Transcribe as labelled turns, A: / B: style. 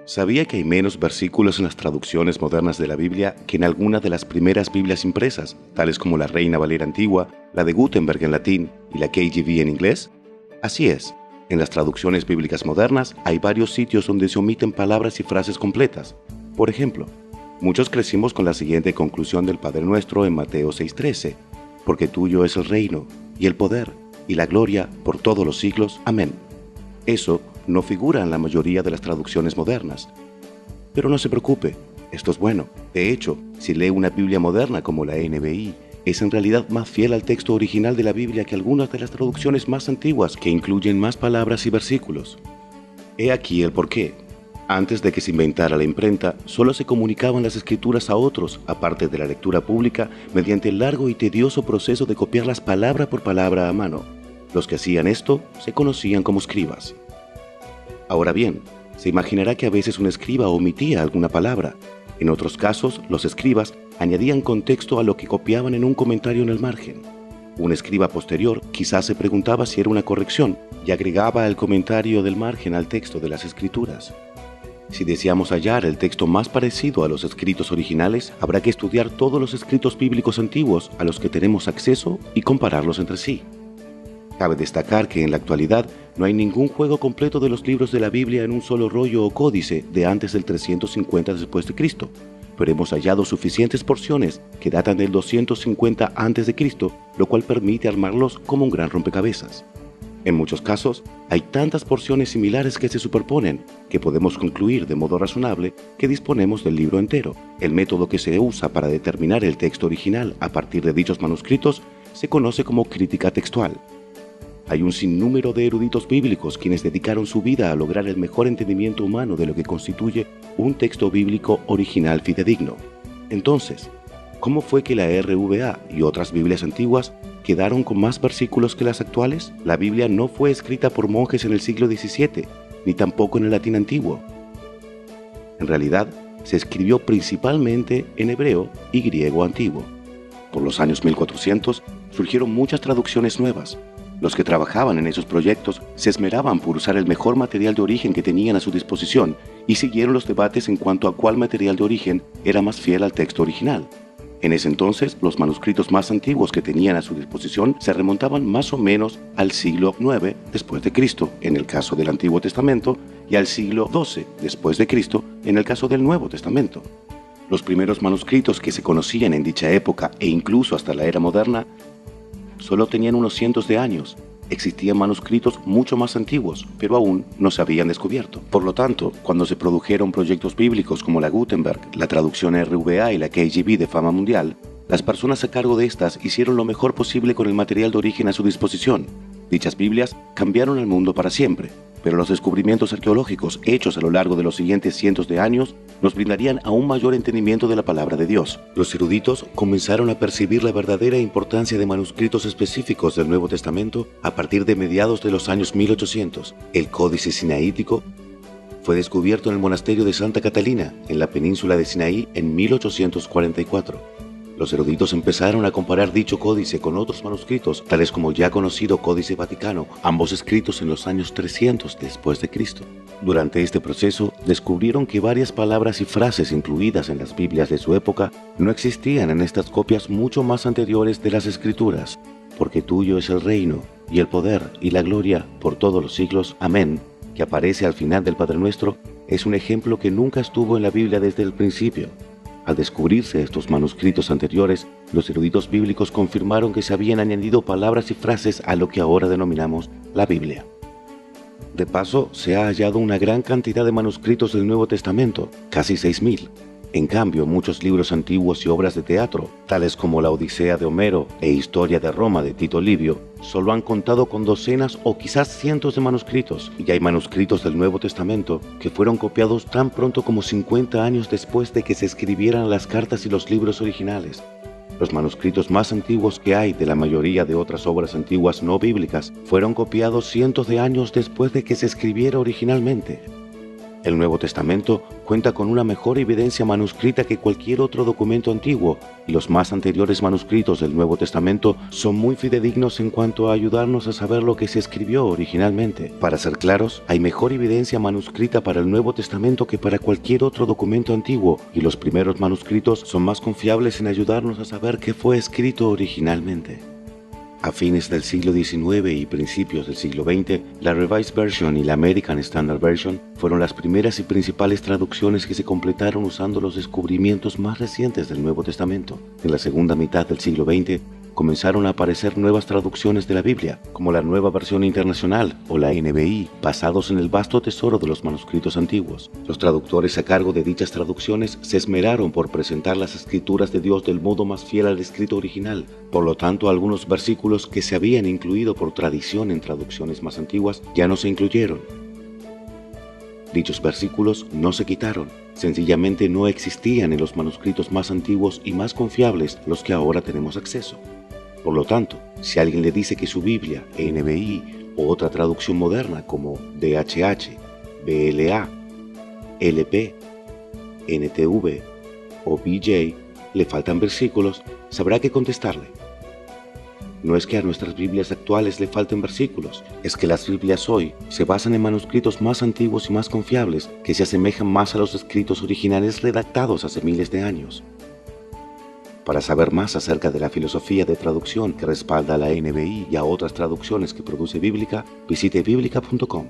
A: ¿Sabía que hay menos versículos en las traducciones modernas de la Biblia que en algunas de las primeras Biblias impresas, tales como la Reina Valera antigua, la de Gutenberg en latín y la KJV en inglés? Así es, en las traducciones bíblicas modernas hay varios sitios donde se omiten palabras y frases completas. Por ejemplo, muchos crecimos con la siguiente conclusión del Padre Nuestro en Mateo 6:13, porque tuyo es el reino, y el poder, y la gloria por todos los siglos. Amén. Eso no figura en la mayoría de las traducciones modernas. Pero no se preocupe, esto es bueno. De hecho, si lee una Biblia moderna como la NBI, es en realidad más fiel al texto original de la Biblia que algunas de las traducciones más antiguas que incluyen más palabras y versículos. He aquí el porqué. Antes de que se inventara la imprenta, solo se comunicaban las escrituras a otros, aparte de la lectura pública, mediante el largo y tedioso proceso de copiarlas palabra por palabra a mano. Los que hacían esto se conocían como escribas. Ahora bien, se imaginará que a veces un escriba omitía alguna palabra. En otros casos, los escribas añadían contexto a lo que copiaban en un comentario en el margen. Un escriba posterior quizás se preguntaba si era una corrección y agregaba el comentario del margen al texto de las escrituras. Si deseamos hallar el texto más parecido a los escritos originales, habrá que estudiar todos los escritos bíblicos antiguos a los que tenemos acceso y compararlos entre sí. Cabe destacar que en la actualidad no hay ningún juego completo de los libros de la Biblia en un solo rollo o códice de antes del 350 después de Cristo, pero hemos hallado suficientes porciones que datan del 250 antes de Cristo, lo cual permite armarlos como un gran rompecabezas. En muchos casos, hay tantas porciones similares que se superponen que podemos concluir de modo razonable que disponemos del libro entero. El método que se usa para determinar el texto original a partir de dichos manuscritos se conoce como crítica textual. Hay un sinnúmero de eruditos bíblicos quienes dedicaron su vida a lograr el mejor entendimiento humano de lo que constituye un texto bíblico original fidedigno. Entonces, ¿cómo fue que la RVA y otras Biblias antiguas quedaron con más versículos que las actuales? La Biblia no fue escrita por monjes en el siglo XVII, ni tampoco en el latín antiguo. En realidad, se escribió principalmente en hebreo y griego antiguo. Por los años 1400 surgieron muchas traducciones nuevas. Los que trabajaban en esos proyectos se esmeraban por usar el mejor material de origen que tenían a su disposición y siguieron los debates en cuanto a cuál material de origen era más fiel al texto original. En ese entonces, los manuscritos más antiguos que tenían a su disposición se remontaban más o menos al siglo IX después de Cristo, en el caso del Antiguo Testamento, y al siglo XII después de Cristo, en el caso del Nuevo Testamento. Los primeros manuscritos que se conocían en dicha época e incluso hasta la era moderna solo tenían unos cientos de años. Existían manuscritos mucho más antiguos, pero aún no se habían descubierto. Por lo tanto, cuando se produjeron proyectos bíblicos como la Gutenberg, la traducción RVA y la KJV de fama mundial, las personas a cargo de estas hicieron lo mejor posible con el material de origen a su disposición. Dichas Biblias cambiaron el mundo para siempre, pero los descubrimientos arqueológicos hechos a lo largo de los siguientes cientos de años nos brindarían aún mayor entendimiento de la palabra de Dios. Los eruditos comenzaron a percibir la verdadera importancia de manuscritos específicos del Nuevo Testamento a partir de mediados de los años 1800. El Códice Sinaítico fue descubierto en el monasterio de Santa Catalina, en la península de Sinaí, en 1844. Los eruditos empezaron a comparar dicho códice con otros manuscritos, tales como el ya conocido Códice Vaticano, ambos escritos en los años 300 después de Cristo. Durante este proceso, descubrieron que varias palabras y frases incluidas en las Biblias de su época no existían en estas copias mucho más anteriores de las Escrituras. Porque tuyo es el reino, y el poder, y la gloria, por todos los siglos. Amén, que aparece al final del Padre Nuestro, es un ejemplo que nunca estuvo en la Biblia desde el principio. Al descubrirse estos manuscritos anteriores, los eruditos bíblicos confirmaron que se habían añadido palabras y frases a lo que ahora denominamos la Biblia. De paso, se ha hallado una gran cantidad de manuscritos del Nuevo Testamento, casi 6.000. En cambio, muchos libros antiguos y obras de teatro, tales como la Odisea de Homero e Historia de Roma de Tito Livio, solo han contado con docenas o quizás cientos de manuscritos, y hay manuscritos del Nuevo Testamento que fueron copiados tan pronto como 50 años después de que se escribieran las cartas y los libros originales. Los manuscritos más antiguos que hay de la mayoría de otras obras antiguas no bíblicas fueron copiados cientos de años después de que se escribiera originalmente. El Nuevo Testamento cuenta con una mejor evidencia manuscrita que cualquier otro documento antiguo, y los más anteriores manuscritos del Nuevo Testamento son muy fidedignos en cuanto a ayudarnos a saber lo que se escribió originalmente. Para ser claros, hay mejor evidencia manuscrita para el Nuevo Testamento que para cualquier otro documento antiguo, y los primeros manuscritos son más confiables en ayudarnos a saber qué fue escrito originalmente. A fines del siglo XIX y principios del siglo XX, la Revised Version y la American Standard Version fueron las primeras y principales traducciones que se completaron usando los descubrimientos más recientes del Nuevo Testamento. En la segunda mitad del siglo XX, comenzaron a aparecer nuevas traducciones de la Biblia, como la Nueva Versión Internacional o la NBI, basados en el vasto tesoro de los manuscritos antiguos. Los traductores a cargo de dichas traducciones se esmeraron por presentar las escrituras de Dios del modo más fiel al escrito original. Por lo tanto, algunos versículos que se habían incluido por tradición en traducciones más antiguas ya no se incluyeron. Dichos versículos no se quitaron, sencillamente no existían en los manuscritos más antiguos y más confiables, los que ahora tenemos acceso. Por lo tanto, si alguien le dice que su Biblia, NBI o otra traducción moderna como DHH, BLA, LP, NTV o BJ le faltan versículos, sabrá qué contestarle. No es que a nuestras Biblias actuales le falten versículos, es que las Biblias hoy se basan en manuscritos más antiguos y más confiables que se asemejan más a los escritos originales redactados hace miles de años. Para saber más acerca de la filosofía de traducción que respalda a la NBI y a otras traducciones que produce Bíblica, visite biblica.com.